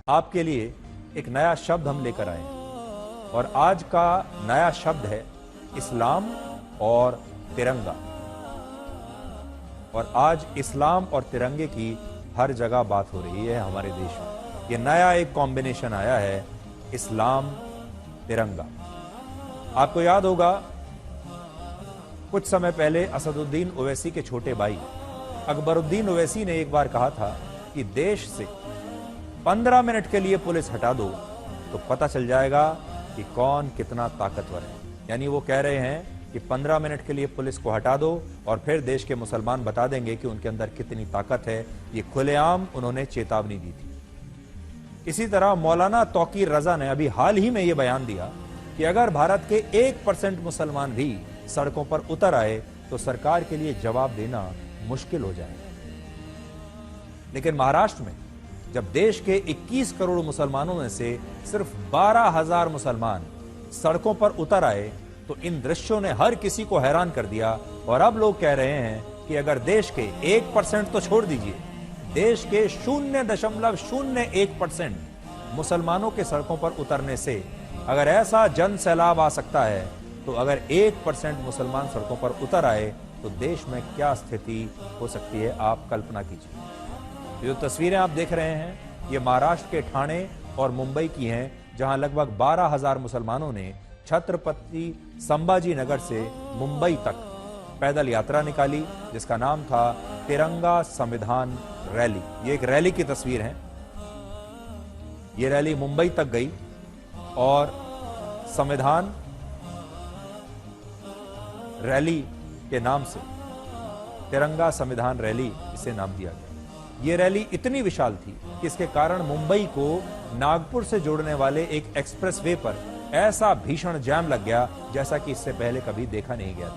आपके लिए एक नया शब्द हम लेकर आए हैं और आज का नया शब्द है इस्लाम और तिरंगा। और आज इस्लाम और तिरंगे की हर जगह बात हो रही है हमारे देश में। ये नया एक कॉम्बिनेशन आया है, इस्लाम तिरंगा। आपको याद होगा कुछ समय पहले असदुद्दीन ओवैसी के छोटे भाई अकबरुद्दीन ओवैसी ने एक बार कहा था कि देश से 15 मिनट के लिए पुलिस हटा दो तो पता चल जाएगा कि कौन कितना ताकतवर है। यानी वो कह रहे हैं कि 15 मिनट के लिए पुलिस को हटा दो और फिर देश के मुसलमान बता देंगे कि उनके अंदर कितनी ताकत है। ये खुलेआम उन्होंने चेतावनी दी थी। इसी तरह मौलाना तौकीर रजा ने अभी हाल ही में यह बयान दिया कि अगर भारत के 1% मुसलमान भी सड़कों पर उतर आए तो सरकार के लिए जवाब देना मुश्किल हो जाएगा। लेकिन महाराष्ट्र में जब देश के 21 करोड़ मुसलमानों में से सिर्फ 12,000 मुसलमान सड़कों पर उतर आए तो इन दृश्यों ने हर किसी को हैरान कर दिया। और अब लोग कह रहे हैं कि अगर देश के 1% तो छोड़ दीजिए, देश के 0.01% मुसलमानों के सड़कों पर उतरने से अगर ऐसा जन सैलाब आ सकता है तो अगर 1% मुसलमान सड़कों पर उतर आए तो देश में क्या स्थिति हो सकती है, आप कल्पना कीजिए। जो तस्वीरें आप देख रहे हैं ये महाराष्ट्र के ठाणे और मुंबई की हैं, जहां लगभग 12,000 मुसलमानों ने छत्रपति संभाजी नगर से मुंबई तक पैदल यात्रा निकाली जिसका नाम था तिरंगा संविधान रैली। ये एक रैली की तस्वीर है। ये रैली मुंबई तक गई और संविधान रैली के नाम से तिरंगा संविधान रैली इसे नाम दिया गया। ये रैली इतनी विशाल थी कि इसके कारण मुंबई को नागपुर से जोड़ने वाले एक एक्सप्रेसवे पर ऐसा भीषण जाम लग गया जैसा कि इससे पहले कभी देखा नहीं गया था।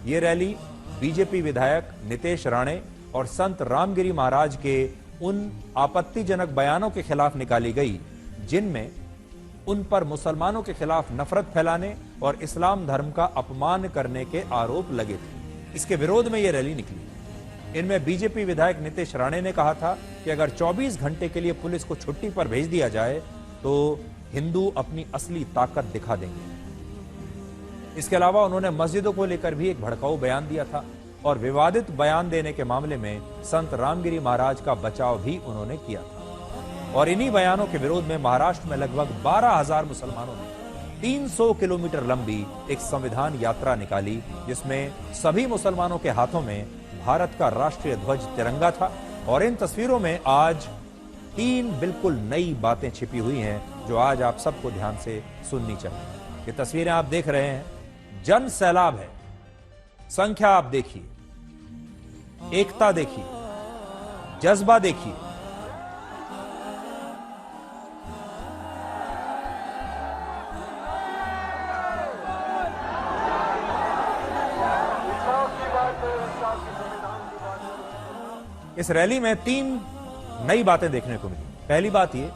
ये रैली बीजेपी विधायक नितेश राणे और संत रामगिरी महाराज के उन आपत्तिजनक बयानों के खिलाफ निकाली गई जिनमें उन पर मुसलमानों के खिलाफ नफरत फैलाने और इस्लाम धर्म का अपमान करने के आरोप लगे थे। इसके विरोध में यह रैली निकली। इनमें बीजेपी विधायक नितेश राणे ने कहा था कि अगर 24 घंटे के लिए पुलिस को छुट्टी पर भेज दिया जाए तो हिंदू अपनी असली ताकत दिखा देंगे। इसके अलावा उन्होंने मस्जिदों को लेकर भी एक भड़काऊ बयान दिया था और विवादित बयान देने के मामले में संत रामगिरी महाराज का बचाव भी उन्होंने किया था। और इन्हीं बयानों के विरोध में महाराष्ट्र में लगभग 12,000 मुसलमानों ने 300 किलोमीटर लंबी एक संविधान यात्रा निकाली जिसमें सभी मुसलमानों के हाथों में भारत का राष्ट्रीय ध्वज तिरंगा था। और इन तस्वीरों में आज 3 बिल्कुल नई बातें छिपी हुई हैं जो आज आप सबको ध्यान से सुननी चाहिए। ये तस्वीरें आप देख रहे हैं, जन सैलाब है। संख्या आप देखिए, एकता देखिए, जज्बा देखिए। इस रैली में 3 नई बातें देखने को मिली। पहली बात यह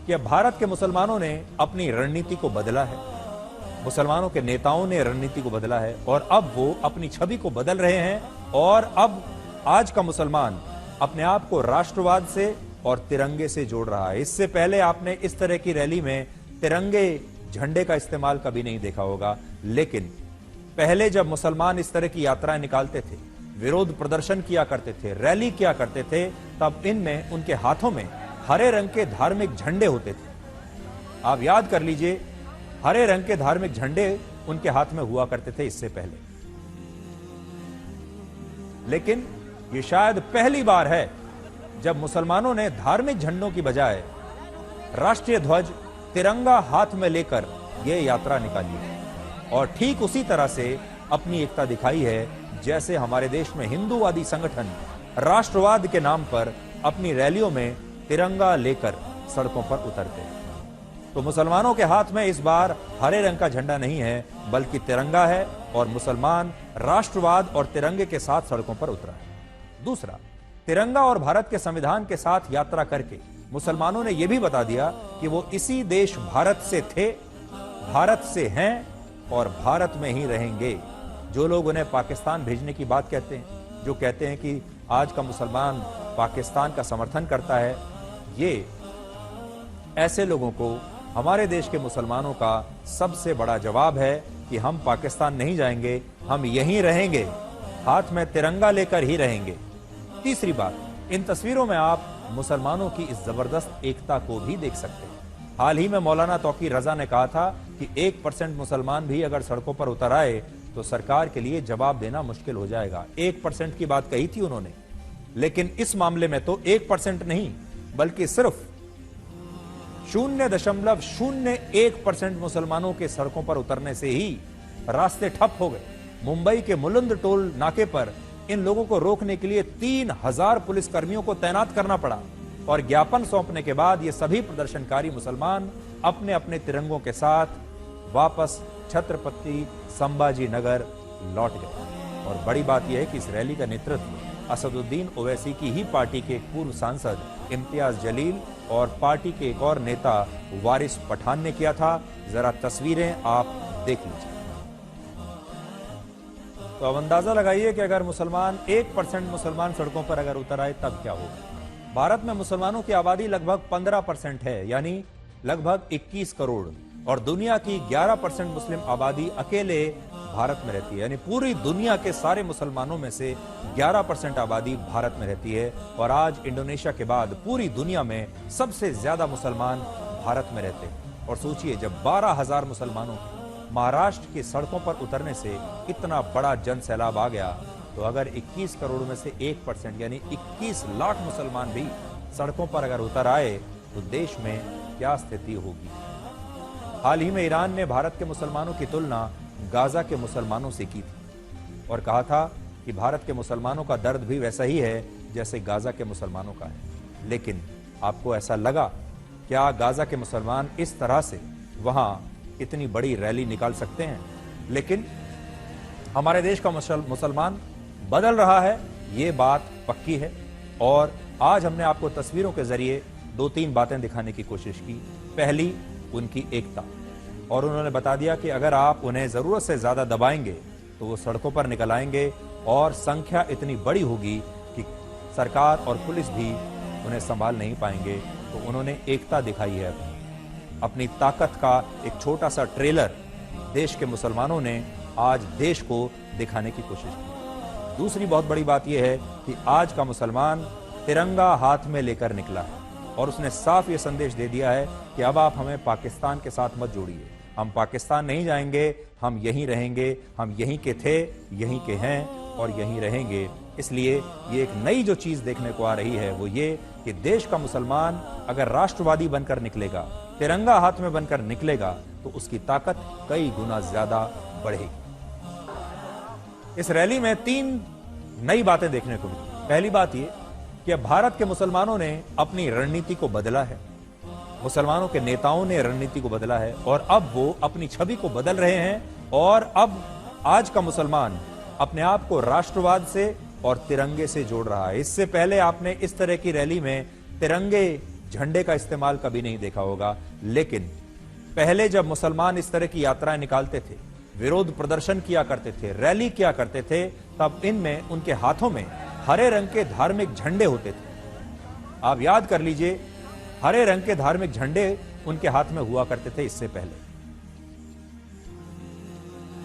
कि अब भारत के मुसलमानों ने अपनी रणनीति को बदला है, मुसलमानों के नेताओं ने रणनीति को बदला है और अब वो अपनी छवि को बदल रहे हैं। और अब आज का मुसलमान अपने आप को राष्ट्रवाद से और तिरंगे से जोड़ रहा है। इससे पहले आपने इस तरह की रैली में तिरंगे झंडे का इस्तेमाल कभी नहीं देखा होगा। लेकिन पहले जब मुसलमान इस तरह की यात्राएं निकालते थे, विरोध प्रदर्शन किया करते थे, रैली किया करते थे, तब इनमें उनके हाथों में हरे रंग के धार्मिक झंडे होते थे। आप याद कर लीजिए, हरे रंग के धार्मिक झंडे उनके हाथ में हुआ करते थे इससे पहले। लेकिन यह शायद पहली बार है जब मुसलमानों ने धार्मिक झंडों की बजाय राष्ट्रीय ध्वज तिरंगा हाथ में लेकर यह यात्रा निकाली है और ठीक उसी तरह से अपनी एकता दिखाई है जैसे हमारे देश में हिंदूवादी संगठन राष्ट्रवाद के नाम पर अपनी रैलियों में तिरंगा लेकर सड़कों पर उतरते हैं। तो मुसलमानों के हाथ में इस बार हरे रंग का झंडा नहीं है बल्कि तिरंगा है और मुसलमान राष्ट्रवाद और तिरंगे के साथ सड़कों पर उतरा है। दूसरा, तिरंगा और भारत के संविधान के साथ यात्रा करके मुसलमानों ने यह भी बता दिया कि वो इसी देश भारत से थे, भारत से हैं और भारत में ही रहेंगे। जो लोग उन्हें पाकिस्तान भेजने की बात कहते हैं, जो कहते हैं कि आज का मुसलमान पाकिस्तान का समर्थन करता है, ये ऐसे लोगों को हमारे देश के मुसलमानों का सबसे बड़ा जवाब है कि हम पाकिस्तान नहीं जाएंगे, हम यहीं रहेंगे, हाथ में तिरंगा लेकर ही रहेंगे। तीसरी बात, इन तस्वीरों में आप मुसलमानों की इस जबरदस्त एकता को भी देख सकते हैं। हाल ही में मौलाना तौकीर रजा ने कहा था कि 1% मुसलमान भी अगर सड़कों पर उतर आए तो सरकार के लिए जवाब देना मुश्किल हो जाएगा। 1% की बात कही थी उन्होंने, लेकिन इस मामले में तो 1% नहीं बल्कि सिर्फ 0.01% मुसलमानों के सड़कों पर उतरने से ही रास्ते ठप हो गए। मुंबई के मुलुंद टोल नाके पर इन लोगों को रोकने के लिए 3000 पुलिसकर्मियों को तैनात करना पड़ा और ज्ञापन सौंपने के बाद ये सभी प्रदर्शनकारी मुसलमान अपने अपने तिरंगों के साथ वापस छत्रपति संभाजी नगर लौट गए। और बड़ी बात यह है कि इस रैली का नेतृत्व असदुद्दीन ओवैसी की ही पार्टी के एक पूर्व सांसद इम्तियाज जलील और पार्टी के एक और नेता वारिस पठान ने किया था। जरा तस्वीरें आप देख लीजिए तो अब अंदाजा लगाइए कि अगर 1% मुसलमान सड़कों पर अगर उतर आए तब क्या होगा। भारत में मुसलमानों की आबादी लगभग 15% है, यानी लगभग 21 करोड़, और दुनिया की 11% मुस्लिम आबादी अकेले भारत में रहती है, यानी पूरी दुनिया के सारे मुसलमानों में से 11% आबादी भारत में रहती है। और आज इंडोनेशिया के बाद पूरी दुनिया में सबसे ज्यादा मुसलमान भारत में रहते हैं। और सोचिए, जब 12,000 मुसलमानों महाराष्ट्र की सड़कों पर उतरने से इतना बड़ा जन सैलाब आ गया, तो अगर 21 करोड़ में से 1% यानी 21 लाख मुसलमान भी सड़कों पर अगर उतर आए तो देश में क्या स्थिति होगी। हाल ही में ईरान ने भारत के मुसलमानों की तुलना गाजा के मुसलमानों से की थी और कहा था कि भारत के मुसलमानों का दर्द भी वैसा ही है जैसे गाजा के मुसलमानों का है। लेकिन आपको ऐसा लगा क्या गाजा के मुसलमान इस तरह से वहां इतनी बड़ी रैली निकाल सकते हैं? लेकिन हमारे देश का मुसलमान बदल रहा है, ये बात पक्की है। और आज हमने आपको तस्वीरों के जरिए 2-3 बातें दिखाने की कोशिश की। पहली, उनकी एकता, और उन्होंने बता दिया कि अगर आप उन्हें जरूरत से ज्यादा दबाएंगे तो वो सड़कों पर निकल आएंगे और संख्या इतनी बड़ी होगी कि सरकार और पुलिस भी उन्हें संभाल नहीं पाएंगे। तो उन्होंने एकता दिखाई है। अपनी ताकत का एक छोटा सा ट्रेलर देश के मुसलमानों ने आज देश को दिखाने की कोशिश की। दूसरी बहुत बड़ी बात यह है कि आज का मुसलमान तिरंगा हाथ में लेकर निकला है और उसने साफ ये संदेश दे दिया है कि अब आप हमें पाकिस्तान के साथ मत जोड़िए, हम पाकिस्तान नहीं जाएंगे, हम यहीं रहेंगे, हम यहीं के थे, यहीं के हैं और यहीं रहेंगे। इसलिए ये एक नई जो चीज देखने को आ रही है वो ये कि देश का मुसलमान अगर राष्ट्रवादी बनकर निकलेगा, तिरंगा हाथ में बनकर निकलेगा, तो उसकी ताकत कई गुना ज्यादा बढ़ेगी। इस रैली में 3 नई बातें देखने को मिली। पहली बात ये कि अब भारत के मुसलमानों ने अपनी रणनीति को बदला है, मुसलमानों के नेताओं ने रणनीति को बदला है और अब वो अपनी छवि को बदल रहे हैं। और अब आज का मुसलमान अपने आप को राष्ट्रवाद से और तिरंगे से जोड़ रहा है। इससे पहले आपने इस तरह की रैली में तिरंगे झंडे का इस्तेमाल कभी नहीं देखा होगा। लेकिन पहले जब मुसलमान इस तरह की यात्राएं निकालते थे, विरोध प्रदर्शन किया करते थे, रैली किया करते थे, तब इनमें उनके हाथों में हरे रंग के धार्मिक झंडे होते थे। आप याद कर लीजिए, हरे रंग के धार्मिक झंडे उनके हाथ में हुआ करते थे इससे पहले।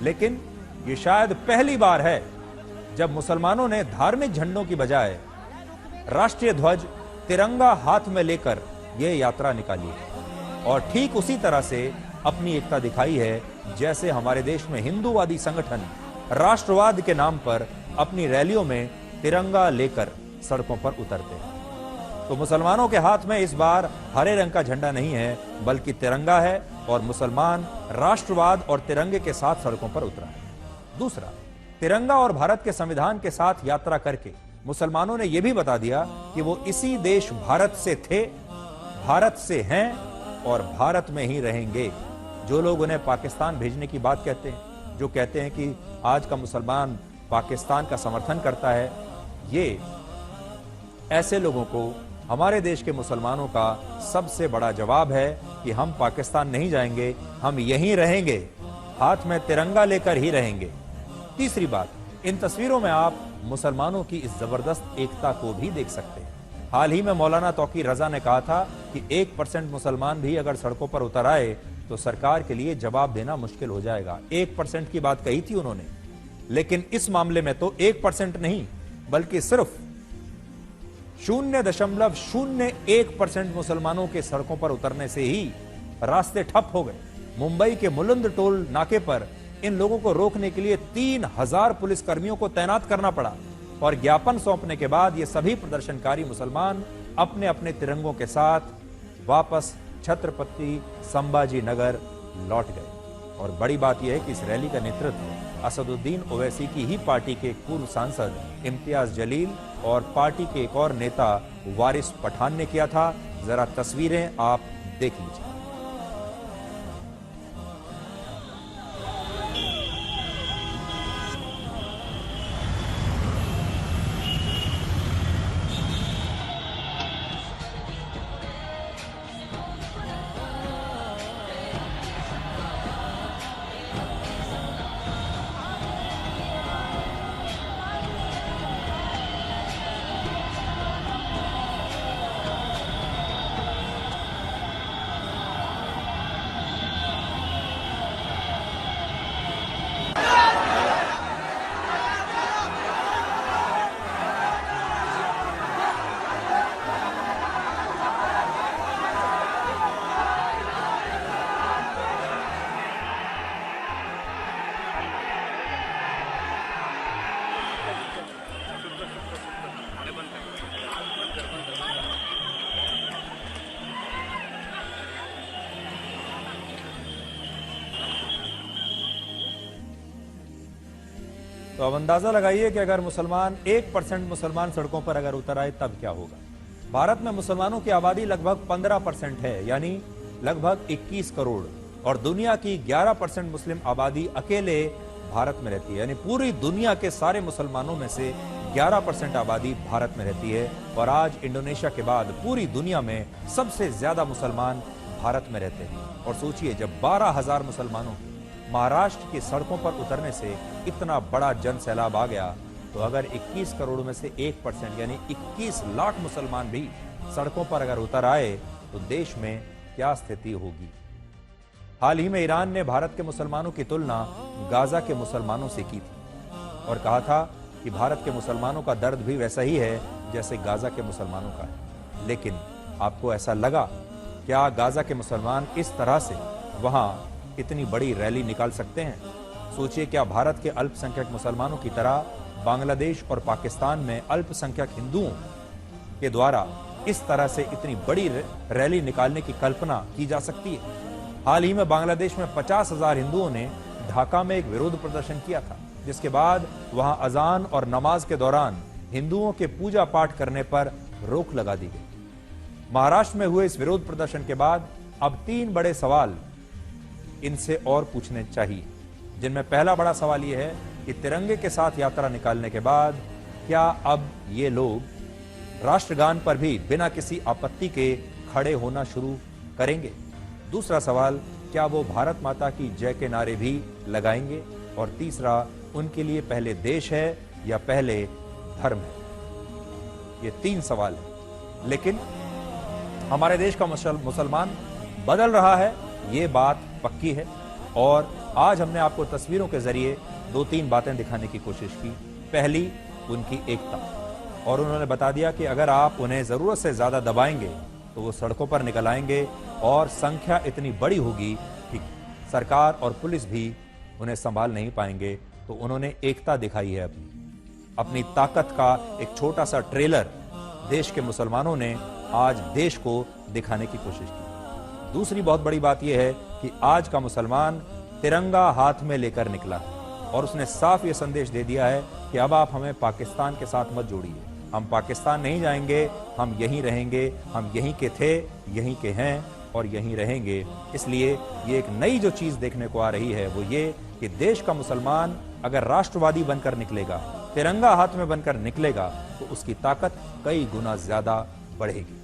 लेकिन यह शायद पहली बार है जब मुसलमानों ने धार्मिक झंडों की बजाय राष्ट्रीय ध्वज तिरंगा हाथ में लेकर यह यात्रा निकाली है और ठीक उसी तरह से अपनी एकता दिखाई है जैसे हमारे देश में हिंदूवादी संगठन राष्ट्रवाद के नाम पर अपनी रैलियों में तिरंगा लेकर सड़कों पर उतरते हैं। तो मुसलमानों के हाथ में इस बार हरे रंग का झंडा नहीं है बल्कि तिरंगा है और मुसलमान राष्ट्रवाद और तिरंगे के साथ सड़कों पर उतरा है। दूसरा, तिरंगा और भारत के संविधान के साथ यात्रा करके मुसलमानों ने यह भी बता दिया कि वो इसी देश भारत से थे, भारत से हैं और भारत में ही रहेंगे। जो लोग उन्हें पाकिस्तान भेजने की बात कहते हैं, जो कहते हैं कि आज का मुसलमान पाकिस्तान का समर्थन करता है, ये ऐसे लोगों को हमारे देश के मुसलमानों का सबसे बड़ा जवाब है कि हम पाकिस्तान नहीं जाएंगे, हम यहीं रहेंगे, हाथ में तिरंगा लेकर ही रहेंगे। तीसरी बात, इन तस्वीरों में आप मुसलमानों की इस जबरदस्त एकता को भी देख सकते हैं। हाल ही में मौलाना तौकीर रजा ने कहा था कि 1% मुसलमान भी अगर सड़कों पर उतर आए तो सरकार के लिए जवाब देना मुश्किल हो जाएगा। 1% की बात कही थी उन्होंने, लेकिन इस मामले में तो 1% नहीं बल्कि सिर्फ 0.01% मुसलमानों के सड़कों पर उतरने से ही रास्ते ठप हो गए। मुंबई के मुलुंद टोल नाके पर इन लोगों को रोकने के लिए 3000 पुलिसकर्मियों को तैनात करना पड़ा और ज्ञापन सौंपने के बाद ये सभी प्रदर्शनकारी मुसलमान अपने अपने तिरंगों के साथ वापस छत्रपति संभाजी नगर लौट गए। और बड़ी बात यह है कि इस रैली का नेतृत्व असदुद्दीन ओवैसी की ही पार्टी के पूर्व सांसद इम्तियाज जलील और पार्टी के एक और नेता वारिस पठान ने किया था। जरा तस्वीरें आप देख लीजिए। तो अब अंदाजा लगाइए कि अगर मुसलमान 1% मुसलमान सड़कों पर अगर उतर आए तब क्या होगा। भारत में मुसलमानों की आबादी लगभग 15% है, यानी लगभग 21 करोड़, और दुनिया की 11% मुस्लिम आबादी अकेले भारत में रहती है। यानी पूरी दुनिया के सारे मुसलमानों में से 11% आबादी भारत में रहती है। और आज इंडोनेशिया के बाद पूरी दुनिया में सबसे ज्यादा मुसलमान भारत में रहते हैं। और सोचिए, जब 12,000 मुसलमानों की महाराष्ट्र की सड़कों पर उतरने से इतना बड़ा जन सैलाब आ गया, तो अगर 21 करोड़ में से 1% यानी 21 लाख मुसलमान भी सड़कों पर अगर उतर आए तो देश में क्या स्थिति होगी। हाल ही में ईरान ने भारत के मुसलमानों की तुलना गाजा के मुसलमानों से की थी और कहा था कि भारत के मुसलमानों का दर्द भी वैसा ही है जैसे गाजा के मुसलमानों का है। लेकिन आपको ऐसा लगा क्या गाजा के मुसलमान इस तरह से वहां इतनी बड़ी रैली निकाल सकते हैं? सोचिए, क्या भारत के अल्पसंख्यक मुसलमानों की तरह बांग्लादेश और पाकिस्तान में अल्पसंख्यक हिंदुओं के द्वारा इस तरह से इतनी बड़ी रैली निकालने की कल्पना की जा सकती है? हाल ही में बांग्लादेश में 50,000 हिंदुओं ने ढाका में एक विरोध प्रदर्शन किया था, जिसके बाद वहां अजान और नमाज के दौरान हिंदुओं के पूजा पाठ करने पर रोक लगा दी गई। महाराष्ट्र में हुए इस विरोध प्रदर्शन के बाद अब 3 बड़े सवाल इनसे और पूछने चाहिए, जिनमें पहला बड़ा सवाल यह है कि तिरंगे के साथ यात्रा निकालने के बाद क्या अब ये लोग राष्ट्रगान पर भी बिना किसी आपत्ति के खड़े होना शुरू करेंगे? दूसरा सवाल, क्या वो भारत माता की जय के नारे भी लगाएंगे? और तीसरा, उनके लिए पहले देश है या पहले धर्म है? ये 3 सवाल है। लेकिन हमारे देश का मुसलमान बदल रहा है, ये बात पक्की है। और आज हमने आपको तस्वीरों के जरिए 2-3 बातें दिखाने की कोशिश की। पहली, उनकी एकता, और उन्होंने बता दिया कि अगर आप उन्हें जरूरत से ज्यादा दबाएंगे तो वो सड़कों पर निकल आएंगे और संख्या इतनी बड़ी होगी कि सरकार और पुलिस भी उन्हें संभाल नहीं पाएंगे। तो उन्होंने एकता दिखाई है। अपनी ताकत का एक छोटा सा ट्रेलर देश के मुसलमानों ने आज देश को दिखाने की कोशिश की। दूसरी बहुत बड़ी बात यह है कि आज का मुसलमान तिरंगा हाथ में लेकर निकला है और उसने साफ ये संदेश दे दिया है कि अब आप हमें पाकिस्तान के साथ मत जोड़िए। हम पाकिस्तान नहीं जाएंगे, हम यहीं रहेंगे, हम यहीं के थे, यहीं के हैं और यहीं रहेंगे। इसलिए ये एक नई जो चीज देखने को आ रही है वो ये कि देश का मुसलमान अगर राष्ट्रवादी बनकर निकलेगा, तिरंगा हाथ में बनकर निकलेगा, तो उसकी ताकत कई गुना ज्यादा बढ़ेगी।